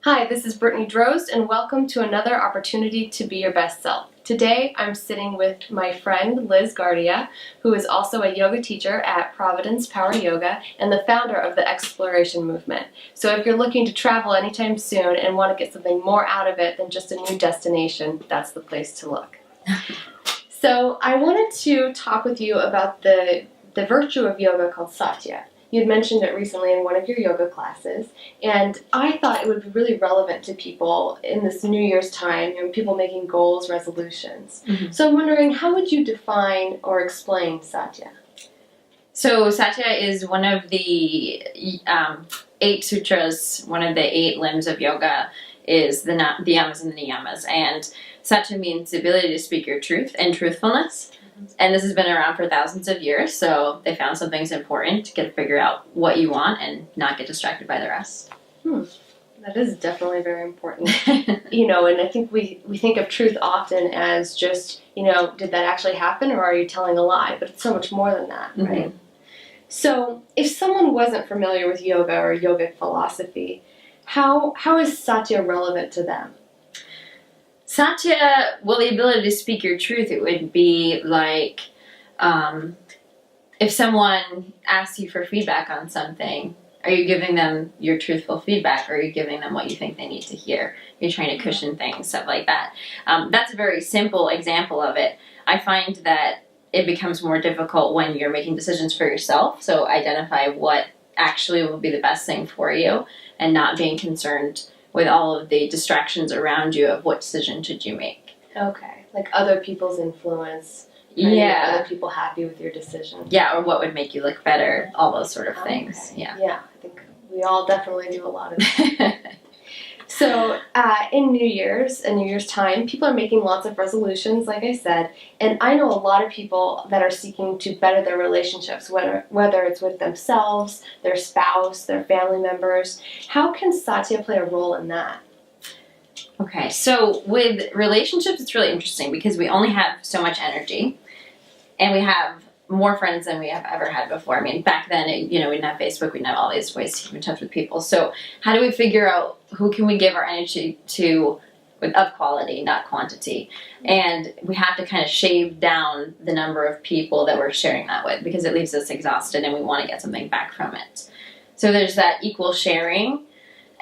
Hi, this is Brittany Drozd, and welcome to another opportunity to be your best self. Today, I'm sitting with my friend Liz Gardia, who is also a yoga teacher at Providence Power Yoga and the founder of the Exploration Movement. So if you're looking to travel anytime soon and want to get something more out of it than just a new destination, that's the place to look. So I wanted to talk with you about the virtue of yoga called Satya. You'd mentioned it recently in one of your yoga classes, and I thought it would be really relevant to people in this New Year's time, people making goals, resolutions. Mm-hmm. So I'm wondering, how would you define or explain Satya? So Satya is one of the 8 sutras, one of the 8 limbs of yoga is the yamas and the niyamas. And Satya means the ability to speak your truth and truthfulness. And this has been around for thousands of years, so they found something's important to get to figure out what you want and not get distracted by the rest. That is definitely very important. And I think we think of truth often as just, did that actually happen or are you telling a lie? But it's so much more than that, right? Mm-hmm. So if someone wasn't familiar with yoga or yogic philosophy, how is Satya relevant to them? Satya, well, the ability to speak your truth, it would be like if someone asks you for feedback on something, are you giving them your truthful feedback or are you giving them what you think they need to hear? You're trying to cushion things, stuff like that. That's a very simple example of it. I find that it becomes more difficult when you're making decisions for yourself, so identify what actually will be the best thing for you and not being concerned with all of the distractions around you of what decision should you make. Okay, like other people's influence. Yeah. Other people happy with your decision. Yeah, or what would make you look better, all those sort of things. Okay. Yeah, I think we all definitely do a lot of that. So in New Year's time, people are making lots of resolutions, like I said, and I know a lot of people that are seeking to better their relationships, whether it's with themselves, their spouse, their family members. How can Satya play a role in that? Okay, so with relationships, it's really interesting because we only have so much energy, and we have more friends than we have ever had before. I mean, back then, we didn't have Facebook, we didn't have all these ways to keep in touch with people. So how do we figure out who can we give our energy to of quality, not quantity? And we have to kind of shave down the number of people that we're sharing that with because it leaves us exhausted and we want to get something back from it. So there's that equal sharing.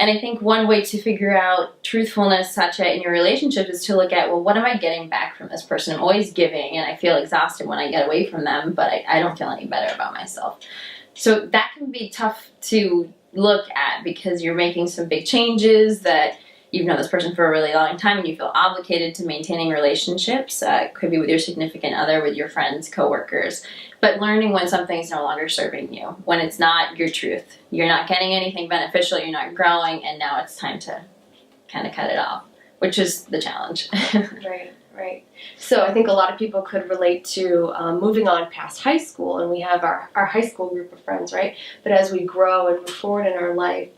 And I think one way to figure out truthfulness, Satya, in your relationship is to look at, well, what am I getting back from this person? I'm always giving, and I feel exhausted when I get away from them, but I don't feel any better about myself. So that can be tough to look at because you're making some big changes that you've known this person for a really long time and you feel obligated to maintaining relationships. It could be with your significant other, with your friends, coworkers. But learning when something's no longer serving you, when it's not your truth. You're not getting anything beneficial, you're not growing, and now it's time to kind of cut it off, which is the challenge. Right. So I think a lot of people could relate to moving on past high school, and we have our high school group of friends, right? But as we grow and move forward in our life,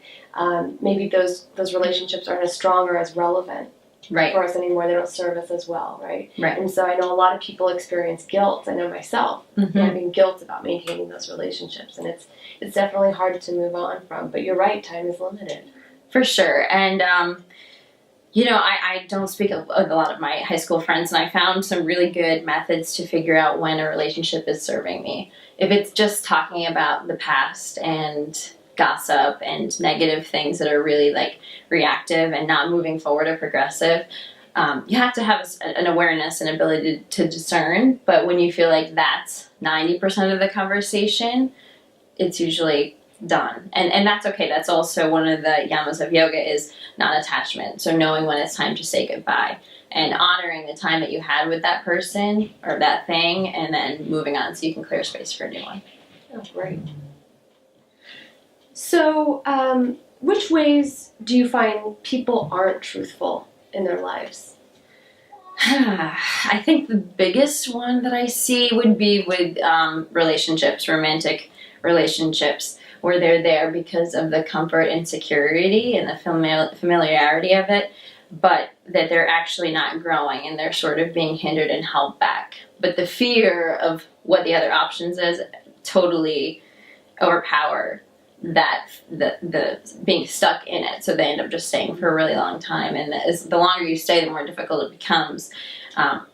maybe those relationships aren't as strong or as relevant for us anymore. They don't serve us as well, right? And so I know a lot of people experience guilt. I know myself having guilt about maintaining those relationships, and it's definitely hard to move on from. But you're right, time is limited. For sure. And I don't speak with a lot of my high school friends, and I found some really good methods to figure out when a relationship is serving me. If it's just talking about the past and gossip and negative things that are really reactive and not moving forward or progressive, you have to have an awareness and ability to discern. But when you feel like that's 90% of the conversation, it's usually done. And that's okay. That's also one of the yamas of yoga is non-attachment. So knowing when it's time to say goodbye and honoring the time that you had with that person or that thing and then moving on so you can clear space for a new one. Oh, great. So which ways do you find people aren't truthful in their lives? I think the biggest one that I see would be with relationships, romantic relationships, where they're there because of the comfort and security and the familiarity of it, but that they're actually not growing and they're sort of being hindered and held back. But the fear of what the other options is totally overpower that the being stuck in it, so they end up just staying for a really long time, and the longer you stay, the more difficult it becomes.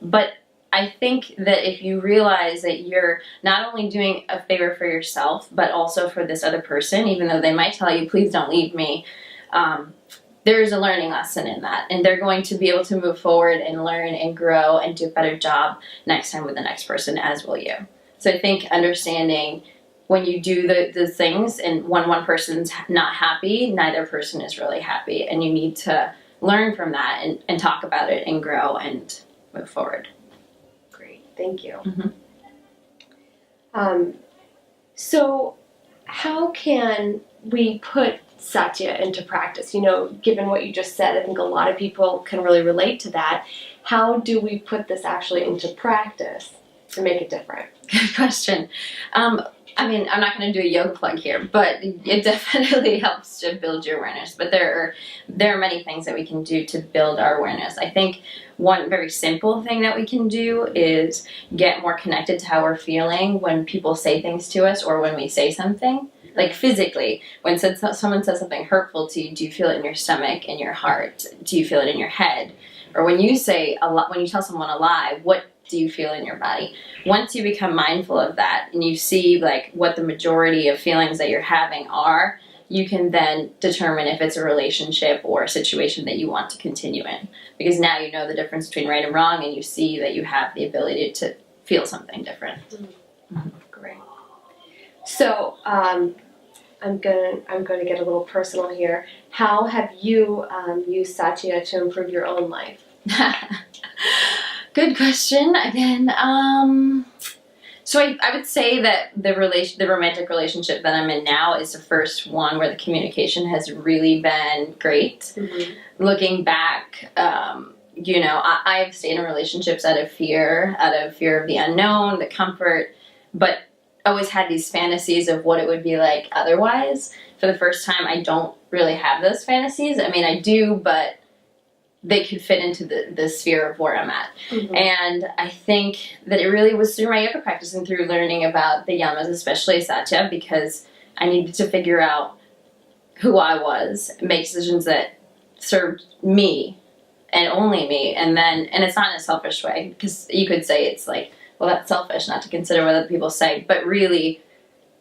But I think that if you realize that you're not only doing a favor for yourself, but also for this other person, even though they might tell you, please don't leave me, there is a learning lesson in that, and they're going to be able to move forward and learn and grow and do a better job next time with the next person, as will you. So I think understanding when you do the things and when one person's not happy, neither person is really happy, and you need to learn from that and talk about it and grow and move forward. Great, thank you. Mm-hmm. So how can we put Satya into practice? You know, given what you just said, I think a lot of people can really relate to that. How do we put this actually into practice to make it different? Good question. I mean, I'm not going to do a yoga plug here, but it definitely helps to build your awareness. But there are many things that we can do to build our awareness. I think one very simple thing that we can do is get more connected to how we're feeling when people say things to us or when we say something. Like physically, when someone says something hurtful to you, do you feel it in your stomach, in your heart? Do you feel it in your head? Or when you when you tell someone a lie, what do you feel in your body? Once you become mindful of that and you see like what the majority of feelings that you're having are, you can then determine if it's a relationship or a situation that you want to continue in. Because now you know the difference between right and wrong, and you see that you have the ability to feel something different. Mm-hmm. Great. So I'm going to get a little personal here. How have you used Satya to improve your own life? Good question. Again, so I would say that the romantic relationship that I'm in now is the first one where the communication has really been great. Mm-hmm. Looking back, you know, I've stayed in relationships out of fear of the unknown, the comfort, but always had these fantasies of what it would be like otherwise. For the first time, I don't really have those fantasies. I mean, I do, but they could fit into the sphere of where I'm at. Mm-hmm. And I think that it really was through my yoga practice and through learning about the yamas, especially Satya, because I needed to figure out who I was, make decisions that served me and only me. And it's not in a selfish way, because you could say it's like, well, that's selfish not to consider what other people say. But really,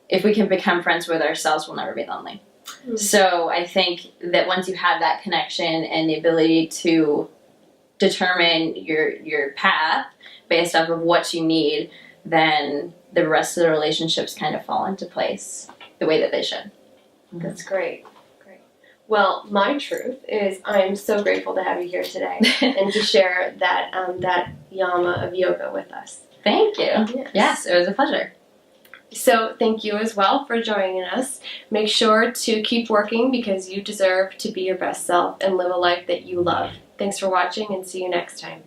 if we can become friends with ourselves, we'll never be lonely. Mm-hmm. So I think that once you have that connection and the ability to determine your path based off of what you need, then the rest of the relationships kind of fall into place the way that they should. Mm-hmm. That's great. Well, my truth is I'm so grateful to have you here today and to share that that yama of yoga with us. Thank you. Yes, it was a pleasure. So thank you as well for joining us. Make sure to keep working because you deserve to be your best self and live a life that you love. Thanks for watching and see you next time.